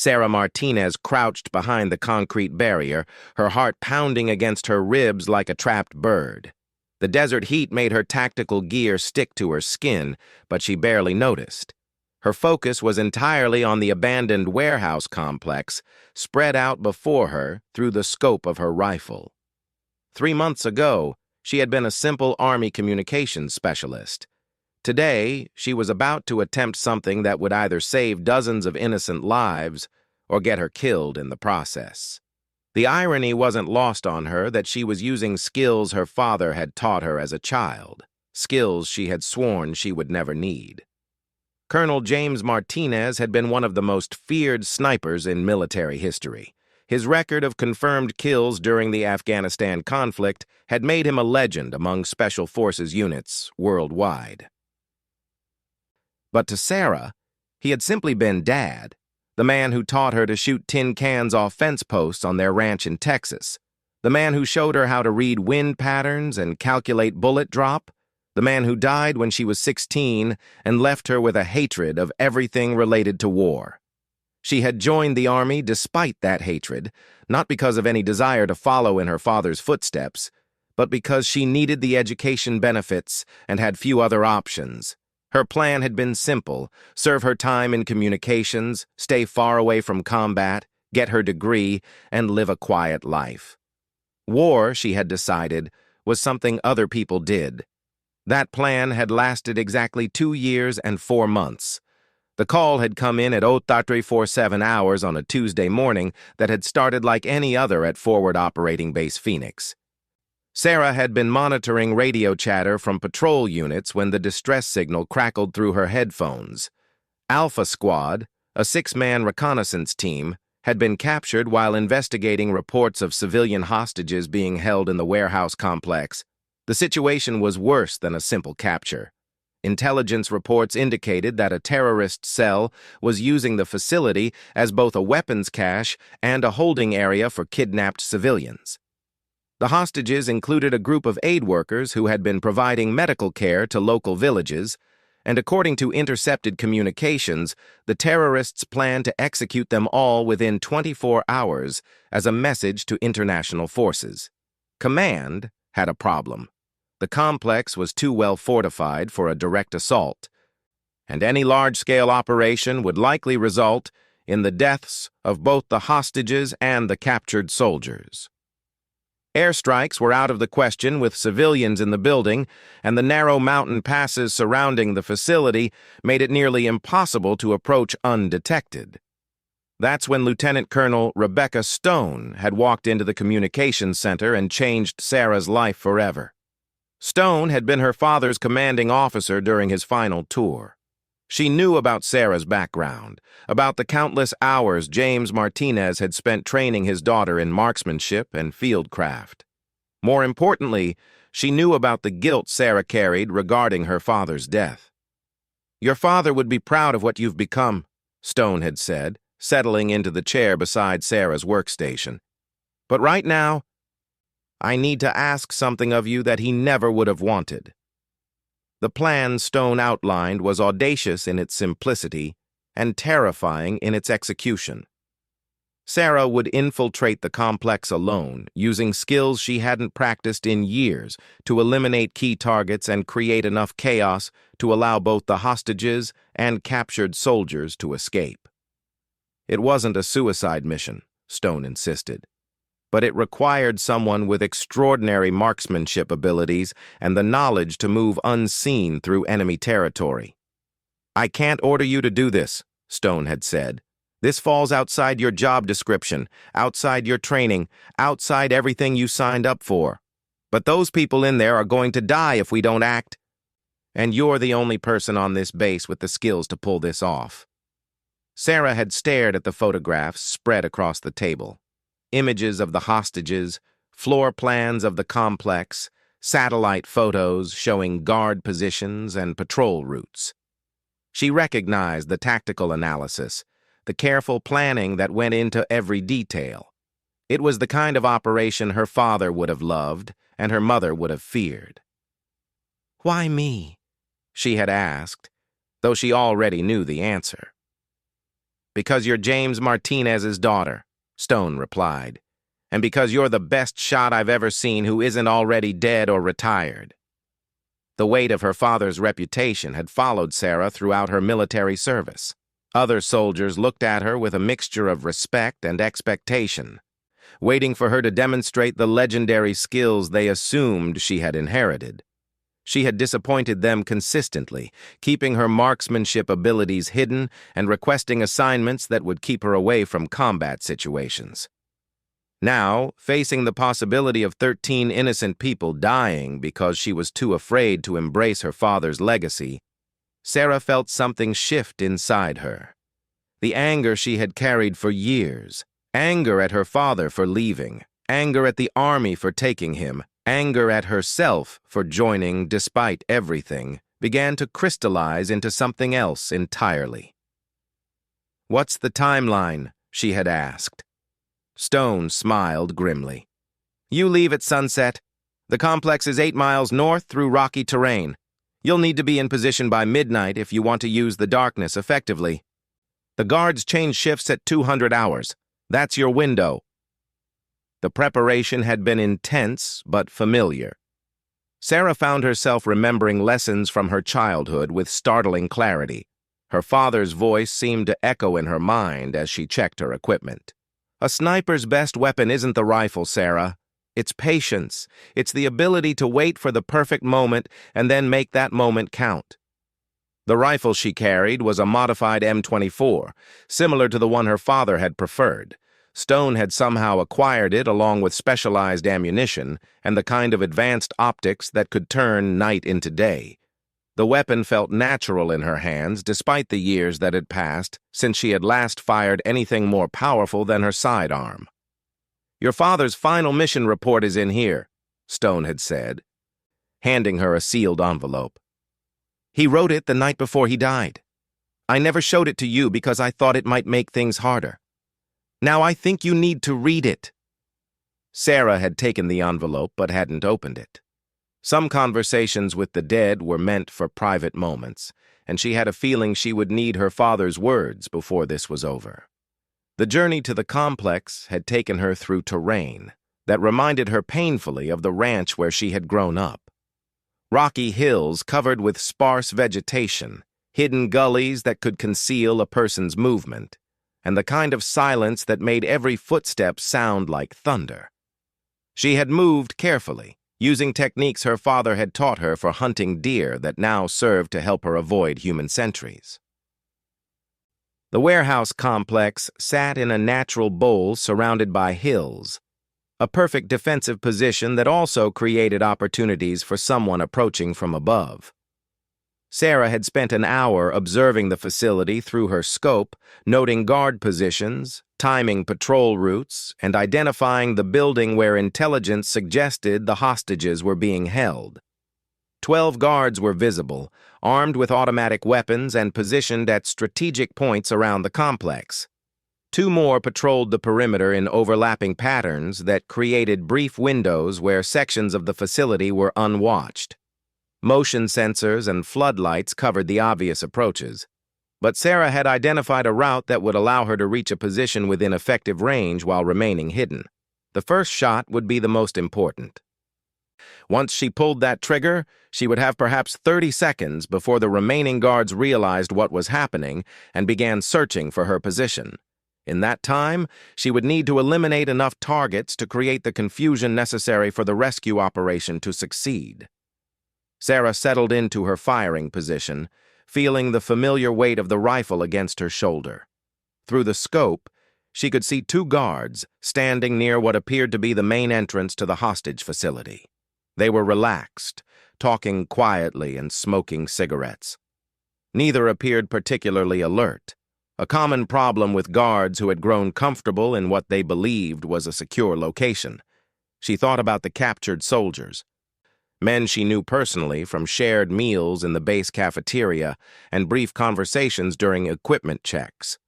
Sarah Martinez crouched behind the concrete barrier, her heart pounding against her ribs like a trapped bird. The desert heat made her tactical gear stick to her skin, but she barely noticed. Her focus was entirely on the abandoned warehouse complex, spread out before her through the scope of her rifle. 3 months ago, she had been a simple Army communications specialist. Today, she was about to attempt something that would either save dozens of innocent lives or get her killed in the process. The irony wasn't lost on her that she was using skills her father had taught her as a child, skills she had sworn she would never need. Colonel James Martinez had been one of the most feared snipers in military history. His record of confirmed kills during the Afghanistan conflict had made him a legend among Special Forces units worldwide. But to Sarah, he had simply been Dad, the man who taught her to shoot tin cans off fence posts on their ranch in Texas, the man who showed her how to read wind patterns and calculate bullet drop, the man who died when she was 16 and left her with a hatred of everything related to war. She had joined the Army despite that hatred, not because of any desire to follow in her father's footsteps, but because she needed the education benefits and had few other options. Her plan had been simple: serve her time in communications, stay far away from combat, get her degree, and live a quiet life. War, she had decided, was something other people did. That plan had lasted exactly 2 years and 4 months. The call had come in at 0347 hours on a Tuesday morning that had started like any other at Forward Operating Base Phoenix. Sarah had been monitoring radio chatter from patrol units when the distress signal crackled through her headphones. Alpha Squad, a 6-man reconnaissance team, had been captured while investigating reports of civilian hostages being held in the warehouse complex. The situation was worse than a simple capture. Intelligence reports indicated that a terrorist cell was using the facility as both a weapons cache and a holding area for kidnapped civilians. The hostages included a group of aid workers who had been providing medical care to local villages, and according to intercepted communications, the terrorists planned to execute them all within 24 hours as a message to international forces. Command had a problem. The complex was too well fortified for a direct assault, and any large-scale operation would likely result in the deaths of both the hostages and the captured soldiers. Airstrikes were out of the question with civilians in the building, and the narrow mountain passes surrounding the facility made it nearly impossible to approach undetected. That's when Lieutenant Colonel Rebecca Stone had walked into the communications center and changed Sarah's life forever. Stone had been her father's commanding officer during his final tour. She knew about Sarah's background, about the countless hours James Martinez had spent training his daughter in marksmanship and fieldcraft. More importantly, she knew about the guilt Sarah carried regarding her father's death. "Your father would be proud of what you've become," Stone had said, settling into the chair beside Sarah's workstation. "But right now, I need to ask something of you that he never would have wanted." The plan Stone outlined was audacious in its simplicity and terrifying in its execution. Sarah would infiltrate the complex alone, using skills she hadn't practiced in years to eliminate key targets and create enough chaos to allow both the hostages and captured soldiers to escape. It wasn't a suicide mission, Stone insisted, but it required someone with extraordinary marksmanship abilities and the knowledge to move unseen through enemy territory. "I can't order you to do this," Stone had said. "This falls outside your job description, outside your training, outside everything you signed up for. But those people in there are going to die if we don't act. And you're the only person on this base with the skills to pull this off." Sarah had stared at the photographs spread across the table. Images of the hostages, floor plans of the complex, satellite photos showing guard positions and patrol routes. She recognized the tactical analysis, the careful planning that went into every detail. It was the kind of operation her father would have loved and her mother would have feared. "Why me?" she had asked, though she already knew the answer. Because you're James Martinez's daughter, Stone replied. And because you're the best shot I've ever seen who isn't already dead or retired. The weight of her father's reputation had followed Sarah throughout her military service. Other soldiers looked at her with a mixture of respect and expectation, waiting for her to demonstrate the legendary skills they assumed she had inherited. She had disappointed them consistently, keeping her marksmanship abilities hidden and requesting assignments that would keep her away from combat situations. Now, facing the possibility of 13 innocent people dying because she was too afraid to embrace her father's legacy, Sarah felt something shift inside her. The anger she had carried for years, anger at her father for leaving, anger at the army for taking him, anger at herself for joining despite everything, began to crystallize into something else entirely. "What's the timeline?" she had asked. Stone smiled grimly. "You leave at sunset. The complex is 8 miles north through rocky terrain. You'll need to be in position by midnight if you want to use the darkness effectively. The guards change shifts at 200 hours. That's your window." The preparation had been intense but familiar. Sarah found herself remembering lessons from her childhood with startling clarity. Her father's voice seemed to echo in her mind as she checked her equipment. "A sniper's best weapon isn't the rifle, Sarah. It's patience. It's the ability to wait for the perfect moment and then make that moment count." The rifle she carried was a modified M24, similar to the one her father had preferred. Stone had somehow acquired it along with specialized ammunition and the kind of advanced optics that could turn night into day. The weapon felt natural in her hands despite the years that had passed since she had last fired anything more powerful than her sidearm. "Your father's final mission report is in here," Stone had said, handing her a sealed envelope. "He wrote it the night before he died. I never showed it to you because I thought it might make things harder. Now I think you need to read it." Sarah had taken the envelope but hadn't opened it. Some conversations with the dead were meant for private moments, and she had a feeling she would need her father's words before this was over. The journey to the complex had taken her through terrain that reminded her painfully of the ranch where she had grown up. Rocky hills covered with sparse vegetation, hidden gullies that could conceal a person's movement, and the kind of silence that made every footstep sound like thunder. She had moved carefully, using techniques her father had taught her for hunting deer that now served to help her avoid human sentries. The warehouse complex sat in a natural bowl surrounded by hills, a perfect defensive position that also created opportunities for someone approaching from above. Sarah had spent an hour observing the facility through her scope, noting guard positions, timing patrol routes, and identifying the building where intelligence suggested the hostages were being held. 12 guards were visible, armed with automatic weapons and positioned at strategic points around the complex. 2 more patrolled the perimeter in overlapping patterns that created brief windows where sections of the facility were unwatched. Motion sensors and floodlights covered the obvious approaches, but Sarah had identified a route that would allow her to reach a position within effective range while remaining hidden. The first shot would be the most important. Once she pulled that trigger, she would have perhaps 30 seconds before the remaining guards realized what was happening and began searching for her position. In that time, she would need to eliminate enough targets to create the confusion necessary for the rescue operation to succeed. Sarah settled into her firing position, feeling the familiar weight of the rifle against her shoulder. Through the scope, she could see 2 guards standing near what appeared to be the main entrance to the hostage facility. They were relaxed, talking quietly and smoking cigarettes. Neither appeared particularly alert, a common problem with guards who had grown comfortable in what they believed was a secure location. She thought about the captured soldiers, men she knew personally from shared meals in the base cafeteria and brief conversations during equipment checks.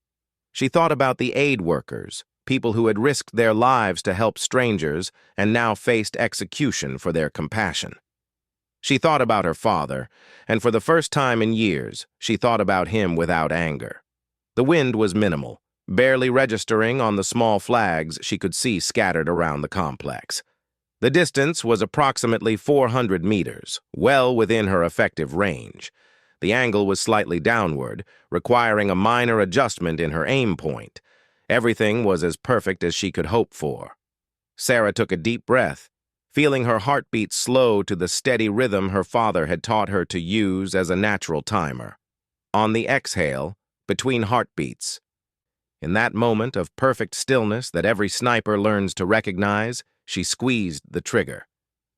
She thought about the aid workers, people who had risked their lives to help strangers and now faced execution for their compassion. She thought about her father, and for the first time in years, she thought about him without anger. The wind was minimal, barely registering on the small flags she could see scattered around the complex. The distance was approximately 400 meters, well within her effective range. The angle was slightly downward, requiring a minor adjustment in her aim point. Everything was as perfect as she could hope for. Sarah took a deep breath, feeling her heartbeat slow to the steady rhythm her father had taught her to use as a natural timer. On the exhale, between heartbeats. In that moment of perfect stillness that every sniper learns to recognize, she squeezed the trigger.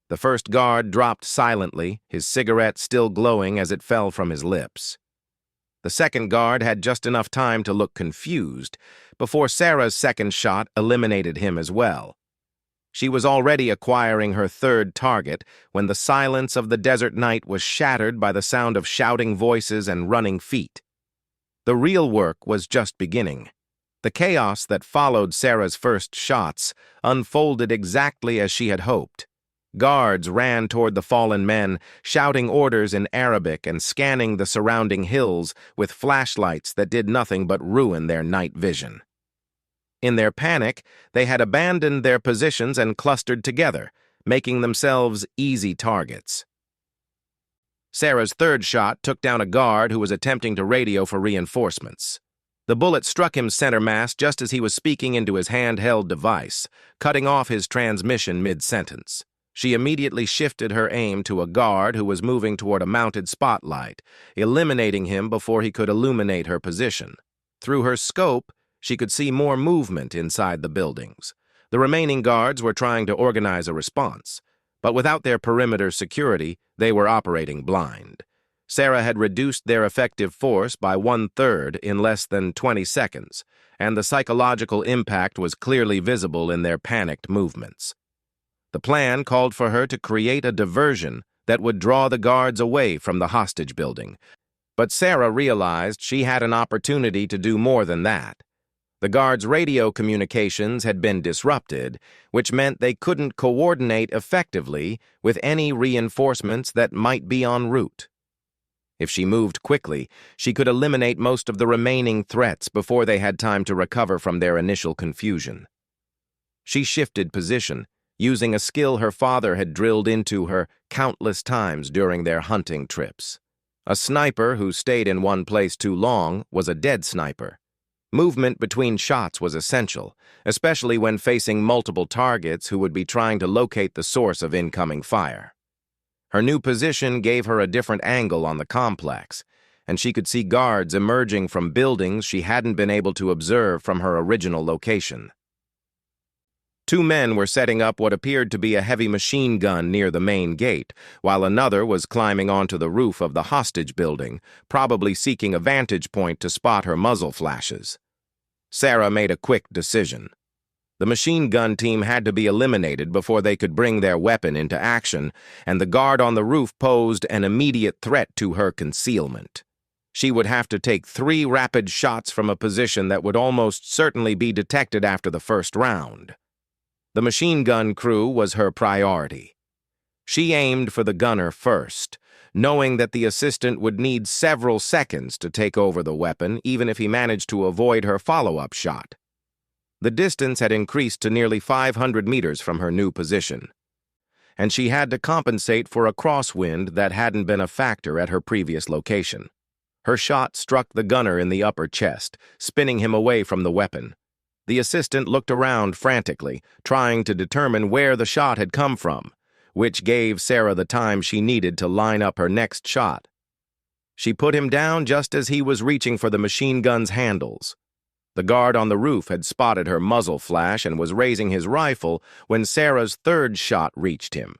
The first guard dropped silently, his cigarette still glowing as it fell from his lips. The second guard had just enough time to look confused before Sarah's second shot eliminated him as well. She was already acquiring her third target when the silence of the desert night was shattered by the sound of shouting voices and running feet. The real work was just beginning. The chaos that followed Sarah's first shots unfolded exactly as she had hoped. Guards ran toward the fallen men, shouting orders in Arabic and scanning the surrounding hills with flashlights that did nothing but ruin their night vision. In their panic, they had abandoned their positions and clustered together, making themselves easy targets. Sarah's third shot took down a guard who was attempting to radio for reinforcements. The bullet struck him center mass just as he was speaking into his handheld device, cutting off his transmission mid-sentence. She immediately shifted her aim to a guard who was moving toward a mounted spotlight, eliminating him before he could illuminate her position. Through her scope, she could see more movement inside the buildings. The remaining guards were trying to organize a response, but without their perimeter security, they were operating blind. Sarah had reduced their effective force by 1/3 in less than 20 seconds, and the psychological impact was clearly visible in their panicked movements. The plan called for her to create a diversion that would draw the guards away from the hostage building, but Sarah realized she had an opportunity to do more than that. The guards' radio communications had been disrupted, which meant they couldn't coordinate effectively with any reinforcements that might be en route. If she moved quickly, she could eliminate most of the remaining threats before they had time to recover from their initial confusion. She shifted position, using a skill her father had drilled into her countless times during their hunting trips. A sniper who stayed in one place too long was a dead sniper. Movement between shots was essential, especially when facing multiple targets who would be trying to locate the source of incoming fire. Her new position gave her a different angle on the complex, and she could see guards emerging from buildings she hadn't been able to observe from her original location. Two men were setting up what appeared to be a heavy machine gun near the main gate, while another was climbing onto the roof of the hostage building, probably seeking a vantage point to spot her muzzle flashes. Sarah made a quick decision. The machine gun team had to be eliminated before they could bring their weapon into action, and the guard on the roof posed an immediate threat to her concealment. She would have to take 3 rapid shots from a position that would almost certainly be detected after the first round. The machine gun crew was her priority. She aimed for the gunner first, knowing that the assistant would need several seconds to take over the weapon, even if he managed to avoid her follow-up shot. The distance had increased to nearly 500 meters from her new position, and she had to compensate for a crosswind that hadn't been a factor at her previous location. Her shot struck the gunner in the upper chest, spinning him away from the weapon. The assistant looked around frantically, trying to determine where the shot had come from, which gave Sarah the time she needed to line up her next shot. She put him down just as he was reaching for the machine gun's handles. The guard on the roof had spotted her muzzle flash and was raising his rifle when Sarah's third shot reached him.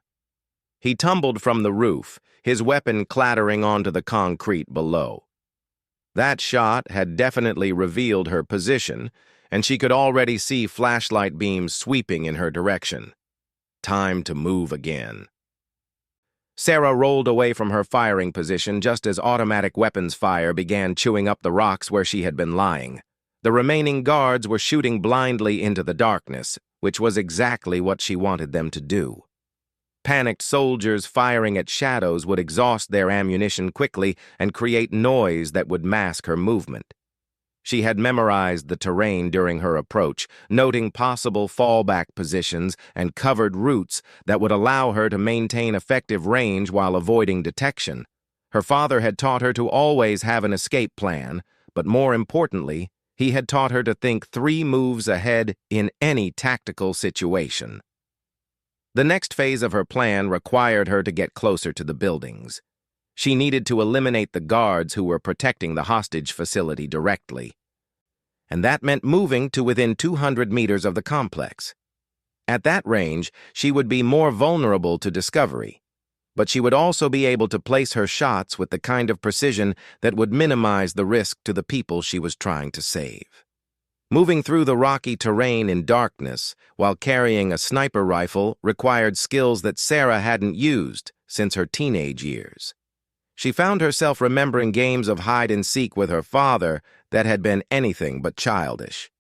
He tumbled from the roof, his weapon clattering onto the concrete below. That shot had definitely revealed her position, and she could already see flashlight beams sweeping in her direction. Time to move again. Sarah rolled away from her firing position just as automatic weapons fire began chewing up the rocks where she had been lying. The remaining guards were shooting blindly into the darkness, which was exactly what she wanted them to do. Panicked soldiers firing at shadows would exhaust their ammunition quickly and create noise that would mask her movement. She had memorized the terrain during her approach, noting possible fallback positions and covered routes that would allow her to maintain effective range while avoiding detection. Her father had taught her to always have an escape plan, but more importantly, he had taught her to think 3 moves ahead in any tactical situation. The next phase of her plan required her to get closer to the buildings. She needed to eliminate the guards who were protecting the hostage facility directly. And that meant moving to within 200 meters of the complex. At that range, she would be more vulnerable to discovery, but she would also be able to place her shots with the kind of precision that would minimize the risk to the people she was trying to save. Moving through the rocky terrain in darkness while carrying a sniper rifle required skills that Sarah hadn't used since her teenage years. She found herself remembering games of hide-and-seek with her father that had been anything but childish.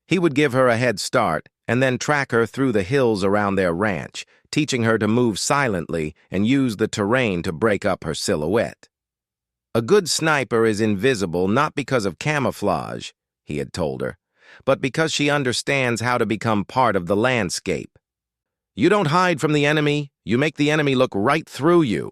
He would give her a head start and then track her through the hills around their ranch, teaching her to move silently and use the terrain to break up her silhouette. A good sniper is invisible not because of camouflage, he had told her, but because she understands how to become part of the landscape. You don't hide from the enemy, you make the enemy look right through you.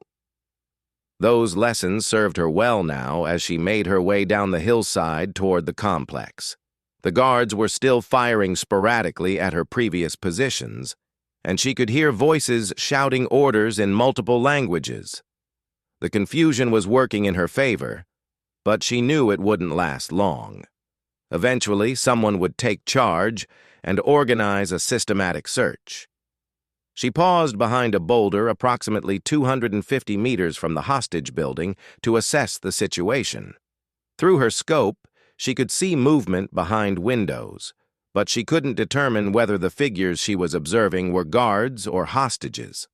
Those lessons served her well now as she made her way down the hillside toward the complex. The guards were still firing sporadically at her previous positions, and she could hear voices shouting orders in multiple languages. The confusion was working in her favor, but she knew it wouldn't last long. Eventually, someone would take charge and organize a systematic search. She paused behind a boulder approximately 250 meters from the hostage building to assess the situation. Through her scope, she could see movement behind windows, but she couldn't determine whether the figures she was observing were guards or hostages.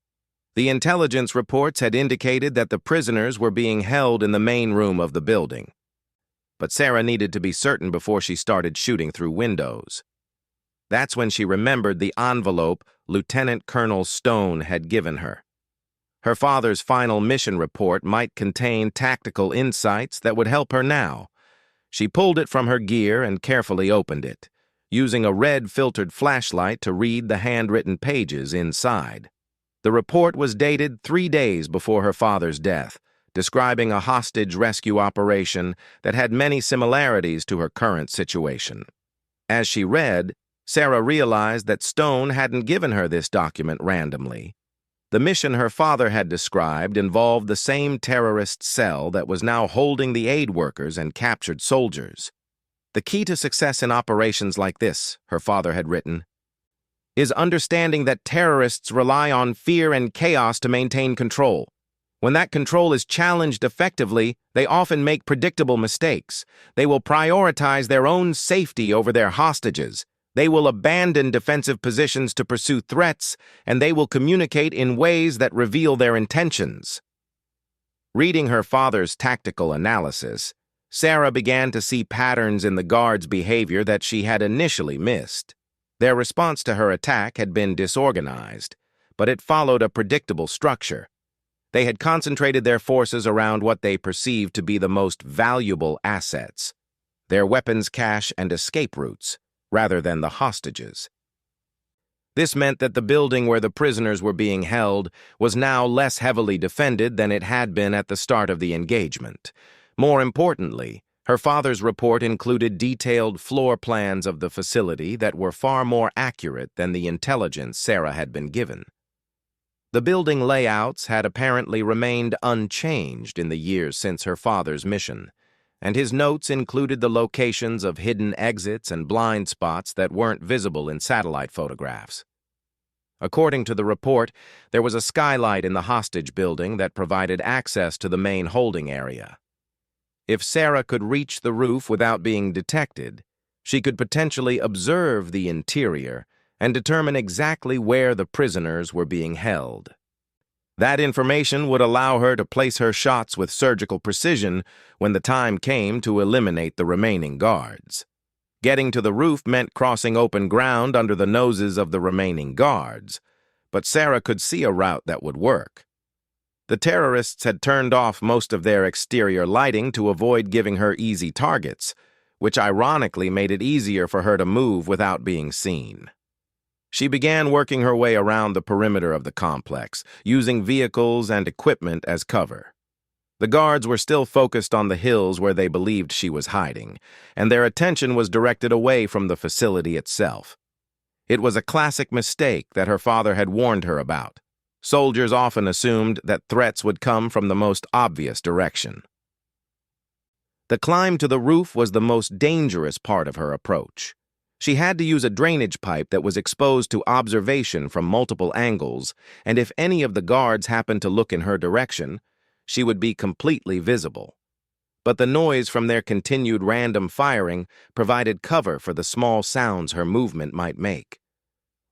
The intelligence reports had indicated that the prisoners were being held in the main room of the building. But Sarah needed to be certain before she started shooting through windows. That's when she remembered the envelope Lieutenant Colonel Stone had given her. Her father's final mission report might contain tactical insights that would help her now. She pulled it from her gear and carefully opened it, using a red filtered flashlight to read the handwritten pages inside. The report was dated 3 days before her father's death, describing a hostage rescue operation that had many similarities to her current situation. As she read, Sarah realized that Stone hadn't given her this document randomly. The mission her father had described involved the same terrorist cell that was now holding the aid workers and captured soldiers. The key to success in operations like this, her father had written, is understanding that terrorists rely on fear and chaos to maintain control. When that control is challenged effectively, they often make predictable mistakes. They will prioritize their own safety over their hostages. They will abandon defensive positions to pursue threats, and they will communicate in ways that reveal their intentions. Reading her father's tactical analysis, Sarah began to see patterns in the guards' behavior that she had initially missed. Their response to her attack had been disorganized, but it followed a predictable structure. They had concentrated their forces around what they perceived to be the most valuable assets, their weapons cache and escape routes, rather than the hostages. This meant that the building where the prisoners were being held was now less heavily defended than it had been at the start of the engagement. More importantly, her father's report included detailed floor plans of the facility that were far more accurate than the intelligence Sarah had been given. The building layouts had apparently remained unchanged in the years since her father's mission, and his notes included the locations of hidden exits and blind spots that weren't visible in satellite photographs. According to the report, there was a skylight in the hostage building that provided access to the main holding area. If Sarah could reach the roof without being detected, she could potentially observe the interior and determine exactly where the prisoners were being held. That information would allow her to place her shots with surgical precision when the time came to eliminate the remaining guards. Getting to the roof meant crossing open ground under the noses of the remaining guards, but Sarah could see a route that would work. The terrorists had turned off most of their exterior lighting to avoid giving her easy targets, which ironically made it easier for her to move without being seen. She began working her way around the perimeter of the complex, using vehicles and equipment as cover. The guards were still focused on the hills where they believed she was hiding, and their attention was directed away from the facility itself. It was a classic mistake that her father had warned her about. Soldiers often assumed that threats would come from the most obvious direction. The climb to the roof was the most dangerous part of her approach. She had to use a drainage pipe that was exposed to observation from multiple angles, and if any of the guards happened to look in her direction, she would be completely visible. But the noise from their continued random firing provided cover for the small sounds her movement might make.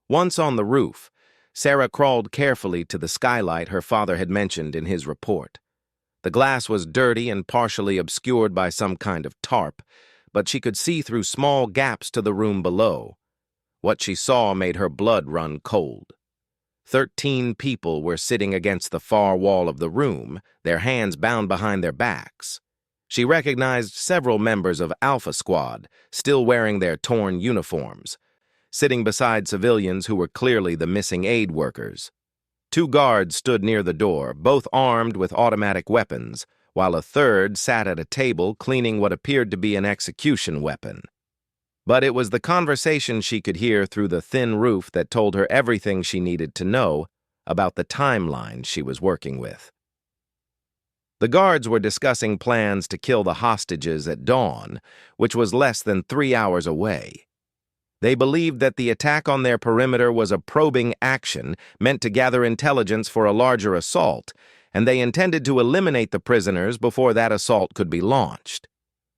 Once on the roof, Sarah crawled carefully to the skylight her father had mentioned in his report. The glass was dirty and partially obscured by some kind of tarp, but she could see through small gaps to the room below. What she saw made her blood run cold. 13 people were sitting against the far wall of the room, their hands bound behind their backs. She recognized several members of Alpha Squad, still wearing their torn uniforms, sitting beside civilians who were clearly the missing aid workers. 2 guards stood near the door, both armed with automatic weapons, while a third sat at a table cleaning what appeared to be an execution weapon. But it was the conversation she could hear through the thin roof that told her everything she needed to know about the timeline she was working with. The guards were discussing plans to kill the hostages at dawn, which was less than 3 hours away. They believed that the attack on their perimeter was a probing action meant to gather intelligence for a larger assault, and they intended to eliminate the prisoners before that assault could be launched.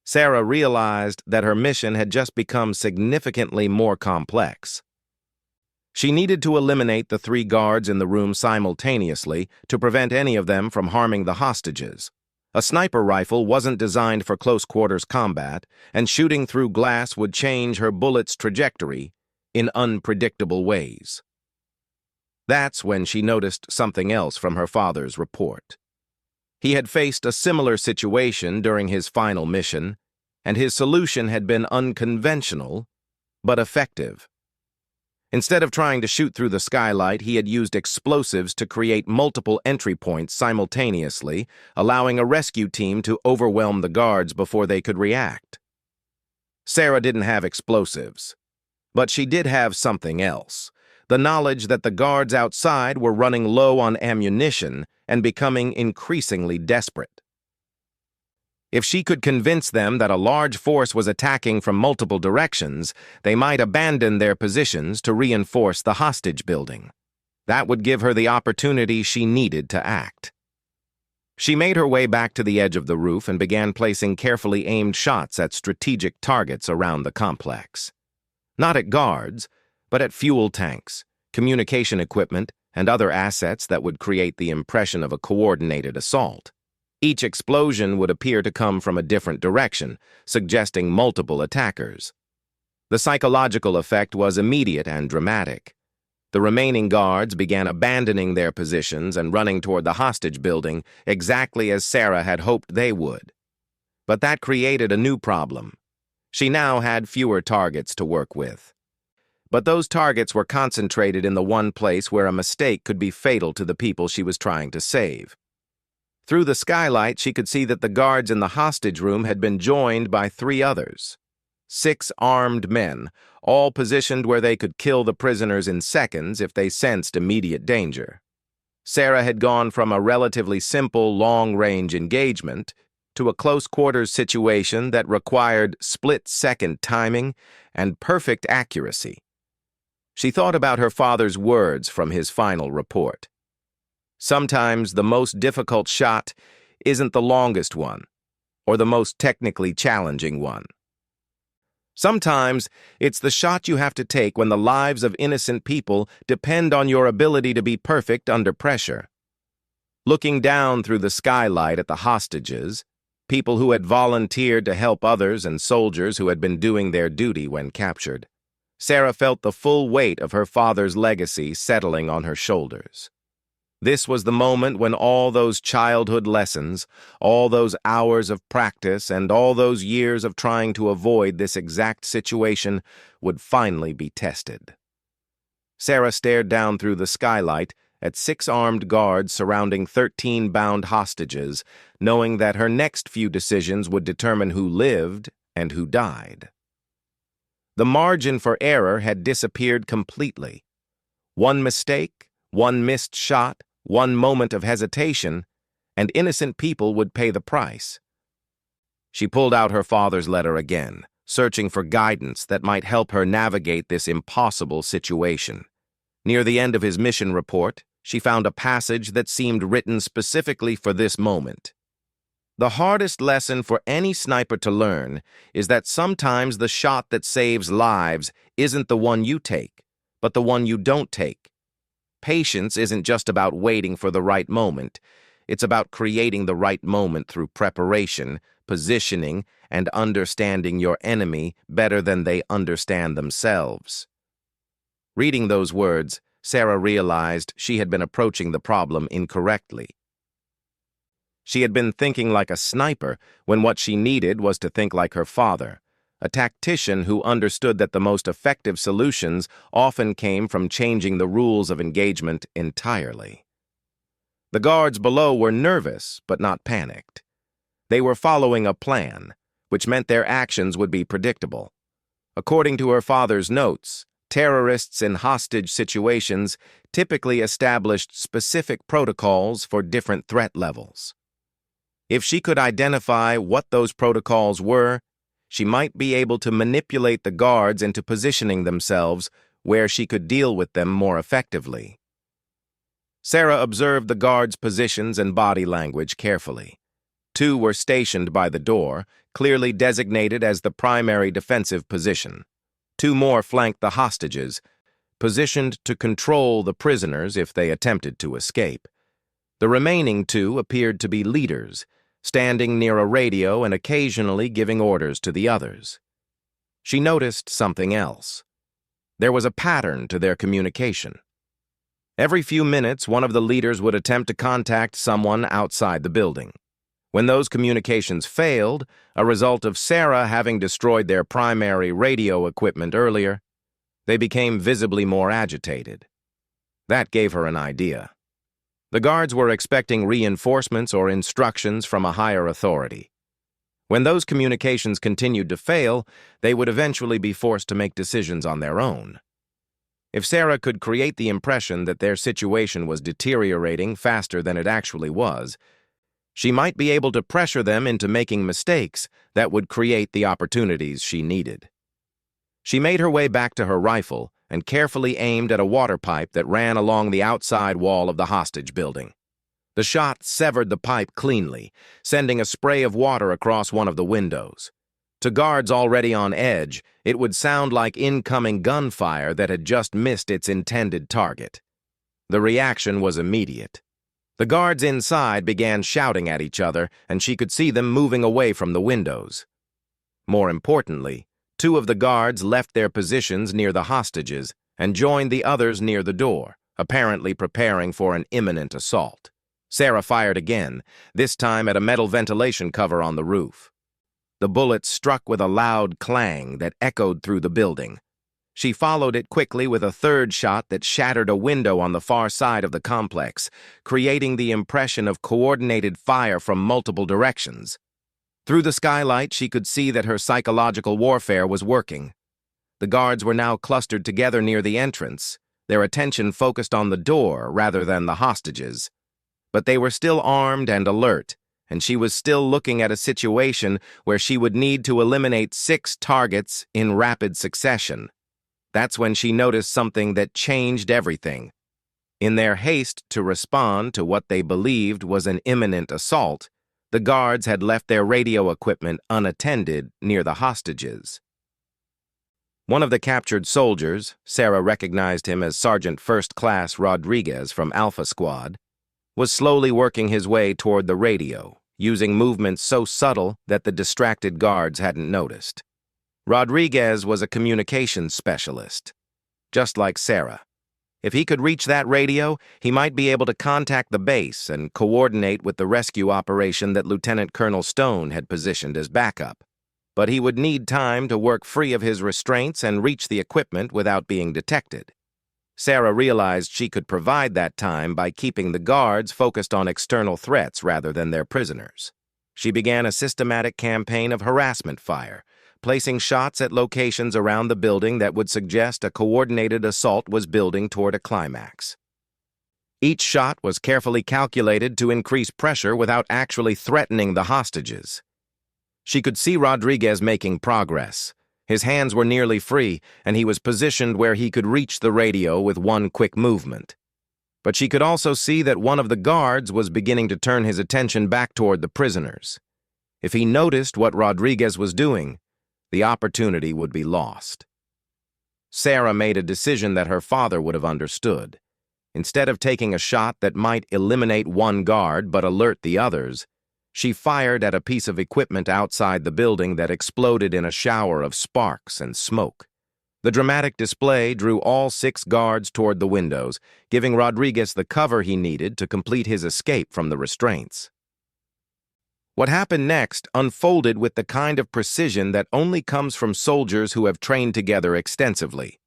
Sarah realized that her mission had just become significantly more complex. She needed to eliminate the 3 guards in the room simultaneously to prevent any of them from harming the hostages. A sniper rifle wasn't designed for close-quarters combat, and shooting through glass would change her bullet's trajectory in unpredictable ways. That's when she noticed something else from her father's report. He had faced a similar situation during his final mission, and his solution had been unconventional, but effective. Instead of trying to shoot through the skylight, he had used explosives to create multiple entry points simultaneously, allowing a rescue team to overwhelm the guards before they could react. Sarah didn't have explosives, but she did have something else: the knowledge that the guards outside were running low on ammunition and becoming increasingly desperate. If she could convince them that a large force was attacking from multiple directions, they might abandon their positions to reinforce the hostage building. That would give her the opportunity she needed to act. She made her way back to the edge of the roof and began placing carefully aimed shots at strategic targets around the complex. Not at guards, but at fuel tanks, communication equipment, and other assets that would create the impression of a coordinated assault. Each explosion would appear to come from a different direction, suggesting multiple attackers. The psychological effect was immediate and dramatic. The remaining guards began abandoning their positions and running toward the hostage building, exactly as Sarah had hoped they would. But that created a new problem. She now had fewer targets to work with. But those targets were concentrated in the one place where a mistake could be fatal to the people she was trying to save. Through the skylight, she could see that the guards in the hostage room had been joined by 3 others. 6 armed men, all positioned where they could kill the prisoners in seconds if they sensed immediate danger. Sarah had gone from a relatively simple long-range engagement to a close-quarters situation that required split-second timing and perfect accuracy. She thought about her father's words from his final report. Sometimes the most difficult shot isn't the longest one, or the most technically challenging one. Sometimes it's the shot you have to take when the lives of innocent people depend on your ability to be perfect under pressure. Looking down through the skylight at the hostages, people who had volunteered to help others and soldiers who had been doing their duty when captured, Sarah felt the full weight of her father's legacy settling on her shoulders. This was the moment when all those childhood lessons, all those hours of practice, and all those years of trying to avoid this exact situation would finally be tested. Sarah stared down through the skylight at 6 armed guards surrounding 13 bound hostages, knowing that her next few decisions would determine who lived and who died. The margin for error had disappeared completely. One mistake, one missed shot, one moment of hesitation, and innocent people would pay the price. She pulled out her father's letter again, searching for guidance that might help her navigate this impossible situation. Near the end of his mission report, she found a passage that seemed written specifically for this moment. The hardest lesson for any sniper to learn is that sometimes the shot that saves lives isn't the one you take, but the one you don't take. Patience isn't just about waiting for the right moment. It's about creating the right moment through preparation, positioning, and understanding your enemy better than they understand themselves. Reading those words, Sarah realized she had been approaching the problem incorrectly. She had been thinking like a sniper when what she needed was to think like her father, a tactician who understood that the most effective solutions often came from changing the rules of engagement entirely. The guards below were nervous but not panicked. They were following a plan, which meant their actions would be predictable. According to her father's notes, terrorists in hostage situations typically established specific protocols for different threat levels. If she could identify what those protocols were, she might be able to manipulate the guards into positioning themselves where she could deal with them more effectively. Sarah observed the guards' positions and body language carefully. 2 were stationed by the door, clearly designated as the primary defensive position. 2 more flanked the hostages, positioned to control the prisoners if they attempted to escape. The remaining 2 appeared to be leaders, standing near a radio and occasionally giving orders to the others. She noticed something else. There was a pattern to their communication. Every few minutes, one of the leaders would attempt to contact someone outside the building. When those communications failed, a result of Sarah having destroyed their primary radio equipment earlier, they became visibly more agitated. That gave her an idea. The guards were expecting reinforcements or instructions from a higher authority. When those communications continued to fail, they would eventually be forced to make decisions on their own. If Sarah could create the impression that their situation was deteriorating faster than it actually was, she might be able to pressure them into making mistakes that would create the opportunities she needed. She made her way back to her rifle and carefully aimed at a water pipe that ran along the outside wall of the hostage building. The shot severed the pipe cleanly, sending a spray of water across one of the windows. To guards already on edge, it would sound like incoming gunfire that had just missed its intended target. The reaction was immediate. The guards inside began shouting at each other, and she could see them moving away from the windows. More importantly, 2 of the guards left their positions near the hostages and joined the others near the door, apparently preparing for an imminent assault. Sarah fired again, this time at a metal ventilation cover on the roof. The bullet struck with a loud clang that echoed through the building. She followed it quickly with a 3rd shot that shattered a window on the far side of the complex, creating the impression of coordinated fire from multiple directions. Through the skylight, she could see that her psychological warfare was working. The guards were now clustered together near the entrance, their attention focused on the door rather than the hostages. But they were still armed and alert, and she was still looking at a situation where she would need to eliminate 6 targets in rapid succession. That's when she noticed something that changed everything. In their haste to respond to what they believed was an imminent assault, the guards had left their radio equipment unattended near the hostages. One of the captured soldiers, Sarah recognized him as Sergeant First Class Rodriguez from Alpha Squad, was slowly working his way toward the radio, using movements so subtle that the distracted guards hadn't noticed. Rodriguez was a communications specialist, just like Sarah. If he could reach that radio, he might be able to contact the base and coordinate with the rescue operation that Lieutenant Colonel Stone had positioned as backup. But he would need time to work free of his restraints and reach the equipment without being detected. Sarah realized she could provide that time by keeping the guards focused on external threats rather than their prisoners. She began a systematic campaign of harassment fire, placing shots at locations around the building that would suggest a coordinated assault was building toward a climax. Each shot was carefully calculated to increase pressure without actually threatening the hostages. She could see Rodriguez making progress. His hands were nearly free, and he was positioned where he could reach the radio with one quick movement. But she could also see that one of the guards was beginning to turn his attention back toward the prisoners. If he noticed what Rodriguez was doing, the opportunity would be lost. Sarah made a decision that her father would have understood. Instead of taking a shot that might eliminate one guard but alert the others, she fired at a piece of equipment outside the building that exploded in a shower of sparks and smoke. The dramatic display drew all 6 guards toward the windows, giving Rodriguez the cover he needed to complete his escape from the restraints. What happened next unfolded with the kind of precision that only comes from soldiers who have trained together extensively.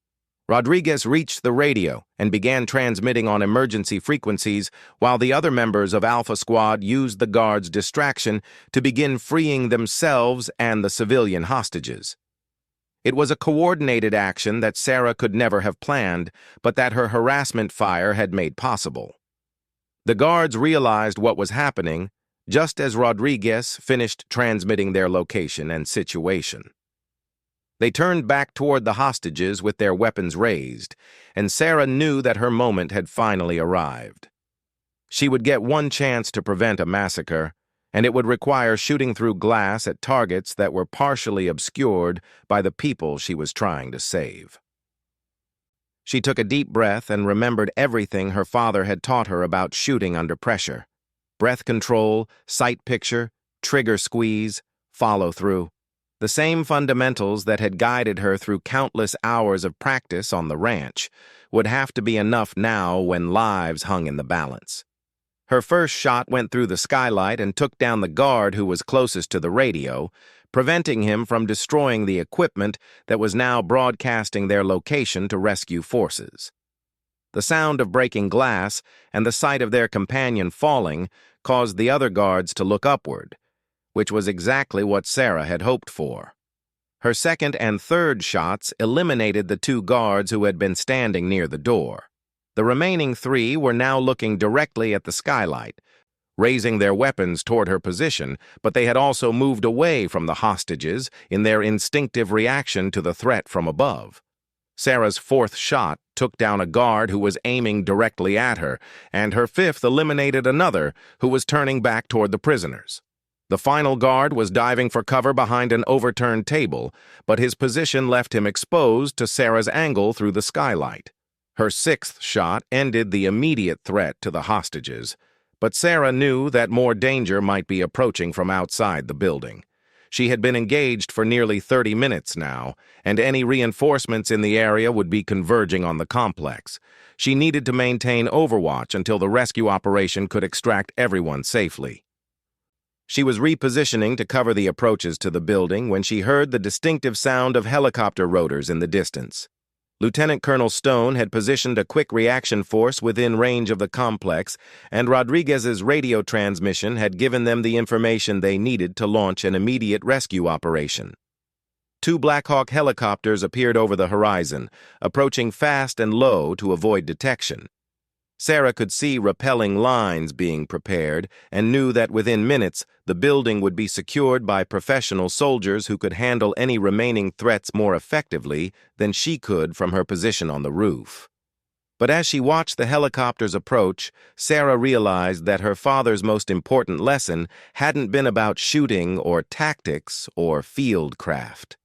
Rodriguez reached the radio and began transmitting on emergency frequencies, while the other members of Alpha Squad used the guards' distraction to begin freeing themselves and the civilian hostages. It was a coordinated action that Sarah could never have planned, but that her harassment fire had made possible. The guards realized what was happening just as Rodriguez finished transmitting their location and situation. They turned back toward the hostages with their weapons raised, and Sarah knew that her moment had finally arrived. She would get one chance to prevent a massacre, and it would require shooting through glass at targets that were partially obscured by the people she was trying to save. She took a deep breath and remembered everything her father had taught her about shooting under pressure. Breath control, sight picture, trigger squeeze, follow-through. The same fundamentals that had guided her through countless hours of practice on the ranch would have to be enough now when lives hung in the balance. Her first shot went through the skylight and took down the guard who was closest to the radio, preventing him from destroying the equipment that was now broadcasting their location to rescue forces. The sound of breaking glass and the sight of their companion falling caused the other guards to look upward, which was exactly what Sarah had hoped for. Her second and third shots eliminated the 2 guards who had been standing near the door. The remaining 3 were now looking directly at the skylight, raising their weapons toward her position, but they had also moved away from the hostages in their instinctive reaction to the threat from above. Sarah's 4th shot took down a guard who was aiming directly at her, and her 5th eliminated another who was turning back toward the prisoners. The final guard was diving for cover behind an overturned table, but his position left him exposed to Sarah's angle through the skylight. Her 6th shot ended the immediate threat to the hostages, but Sarah knew that more danger might be approaching from outside the building. She had been engaged for nearly 30 minutes now, and any reinforcements in the area would be converging on the complex. She needed to maintain overwatch until the rescue operation could extract everyone safely. She was repositioning to cover the approaches to the building when she heard the distinctive sound of helicopter rotors in the distance. Lieutenant Colonel Stone had positioned a quick reaction force within range of the complex, and Rodriguez's radio transmission had given them the information they needed to launch an immediate rescue operation. 2 Black Hawk helicopters appeared over the horizon, approaching fast and low to avoid detection. Sarah could see rappelling lines being prepared and knew that within minutes the building would be secured by professional soldiers who could handle any remaining threats more effectively than she could from her position on the roof. But as she watched the helicopters approach, Sarah realized that her father's most important lesson hadn't been about shooting or tactics or fieldcraft.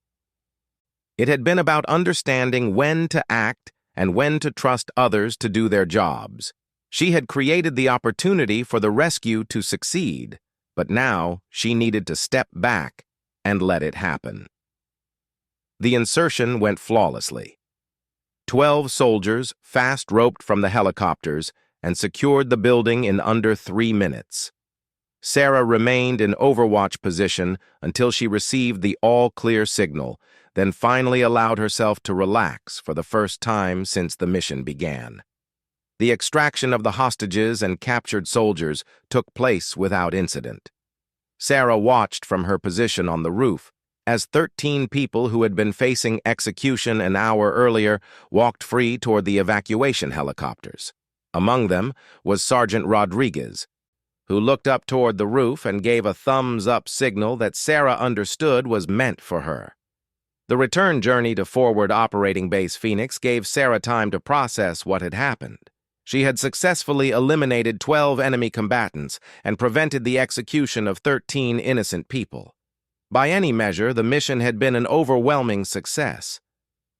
It had been about understanding when to act and when to trust others to do their jobs. She had created the opportunity for the rescue to succeed, but now she needed to step back and let it happen. The insertion went flawlessly. 12 soldiers fast-roped from the helicopters and secured the building in under 3 minutes. Sarah remained in overwatch position until she received the all-clear signal, then finally allowed herself to relax for the first time since the mission began. The extraction of the hostages and captured soldiers took place without incident. Sarah watched from her position on the roof as 13 people who had been facing execution an hour earlier walked free toward the evacuation helicopters. Among them was Sergeant Rodriguez, who looked up toward the roof and gave a thumbs-up signal that Sarah understood was meant for her. The return journey to Forward Operating Base Phoenix gave Sarah time to process what had happened. She had successfully eliminated 12 enemy combatants and prevented the execution of 13 innocent people. By any measure, the mission had been an overwhelming success.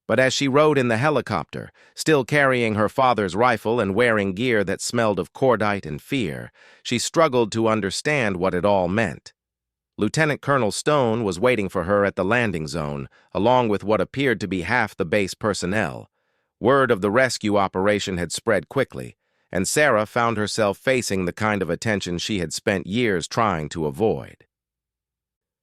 But as she rode in the helicopter, still carrying her father's rifle and wearing gear that smelled of cordite and fear, she struggled to understand what it all meant. Lieutenant Colonel Stone was waiting for her at the landing zone, along with what appeared to be half the base personnel. Word of the rescue operation had spread quickly, and Sarah found herself facing the kind of attention she had spent years trying to avoid.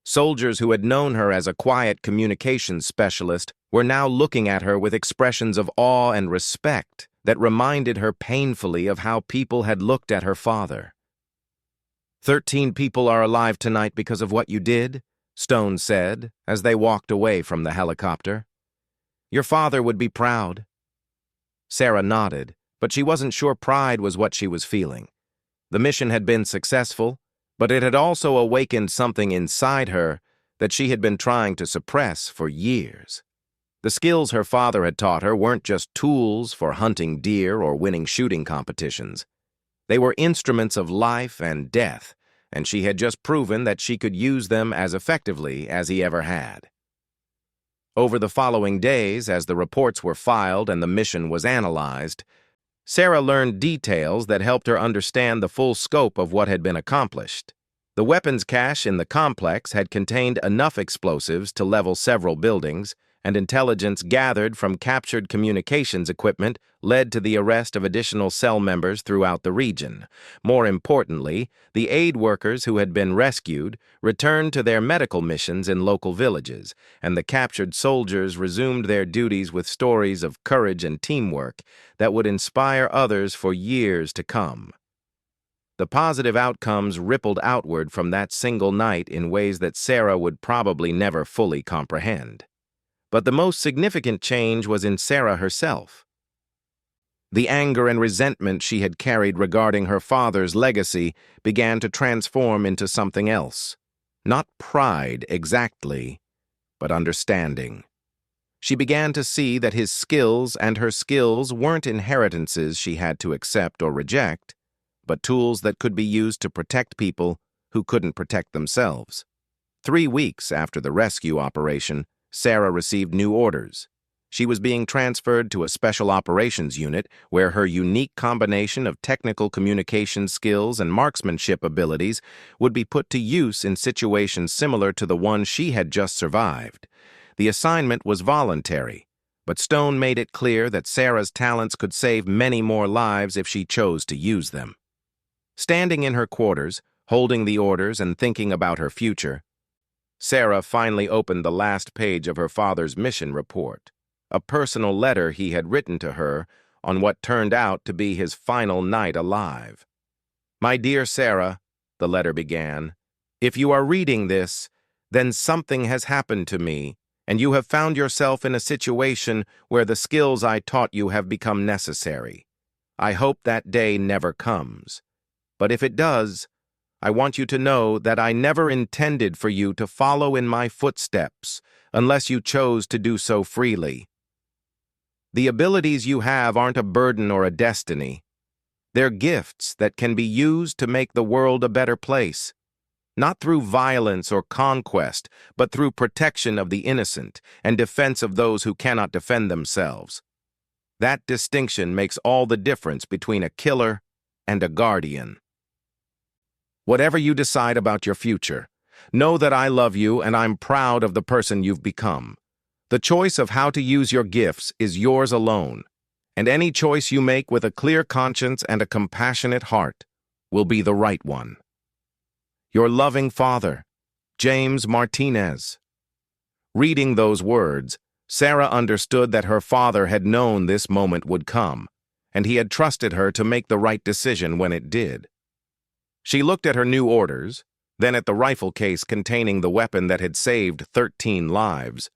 Soldiers who had known her as a quiet communications specialist were now looking at her with expressions of awe and respect that reminded her painfully of how people had looked at her father. 13 people are alive tonight because of what you did, Stone said as they walked away from the helicopter. Your father would be proud. Sarah nodded, but she wasn't sure pride was what she was feeling. The mission had been successful, but it had also awakened something inside her that she had been trying to suppress for years. The skills her father had taught her weren't just tools for hunting deer or winning shooting competitions. They were instruments of life and death, and she had just proven that she could use them as effectively as he ever had. Over the following days, as the reports were filed and the mission was analyzed, Sarah learned details that helped her understand the full scope of what had been accomplished. The weapons cache in the complex had contained enough explosives to level several buildings, and intelligence gathered from captured communications equipment led to the arrest of additional cell members throughout the region. More importantly, the aid workers who had been rescued returned to their medical missions in local villages, and the captured soldiers resumed their duties with stories of courage and teamwork that would inspire others for years to come. The positive outcomes rippled outward from that single night in ways that Sarah would probably never fully comprehend. But the most significant change was in Sarah herself. The anger and resentment she had carried regarding her father's legacy began to transform into something else. Not pride exactly, but understanding. She began to see that his skills and her skills weren't inheritances she had to accept or reject, but tools that could be used to protect people who couldn't protect themselves. 3 weeks after the rescue operation, Sarah received new orders. She was being transferred to a special operations unit where her unique combination of technical communication skills and marksmanship abilities would be put to use in situations similar to the one she had just survived. The assignment was voluntary, but Stone made it clear that Sarah's talents could save many more lives if she chose to use them. Standing in her quarters, holding the orders and thinking about her future, Sarah finally opened the last page of her father's mission report, a personal letter he had written to her on what turned out to be his final night alive. My dear Sarah, the letter began, if you are reading this, then something has happened to me, and you have found yourself in a situation where the skills I taught you have become necessary. I hope that day never comes. But if it does, I want you to know that I never intended for you to follow in my footsteps unless you chose to do so freely. The abilities you have aren't a burden or a destiny. They're gifts that can be used to make the world a better place, not through violence or conquest, but through protection of the innocent and defense of those who cannot defend themselves. That distinction makes all the difference between a killer and a guardian. Whatever you decide about your future, know that I love you and I'm proud of the person you've become. The choice of how to use your gifts is yours alone, and any choice you make with a clear conscience and a compassionate heart will be the right one. Your loving father, James Martinez. Reading those words, Sarah understood that her father had known this moment would come, and he had trusted her to make the right decision when it did. She looked at her new orders, then at the rifle case containing the weapon that had saved 13 lives,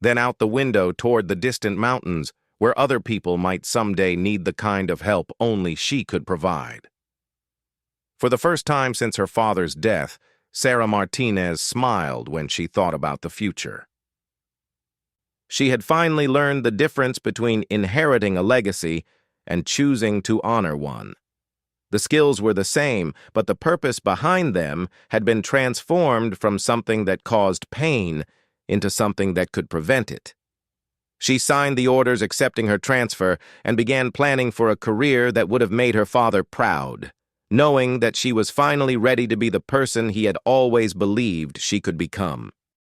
then out the window toward the distant mountains where other people might someday need the kind of help only she could provide. For the first time since her father's death, Sarah Martinez smiled when she thought about the future. She had finally learned the difference between inheriting a legacy and choosing to honor one. The skills were the same, but the purpose behind them had been transformed from something that caused pain into something that could prevent it. She signed the orders accepting her transfer and began planning for a career that would have made her father proud, knowing that she was finally ready to be the person he had always believed she could become.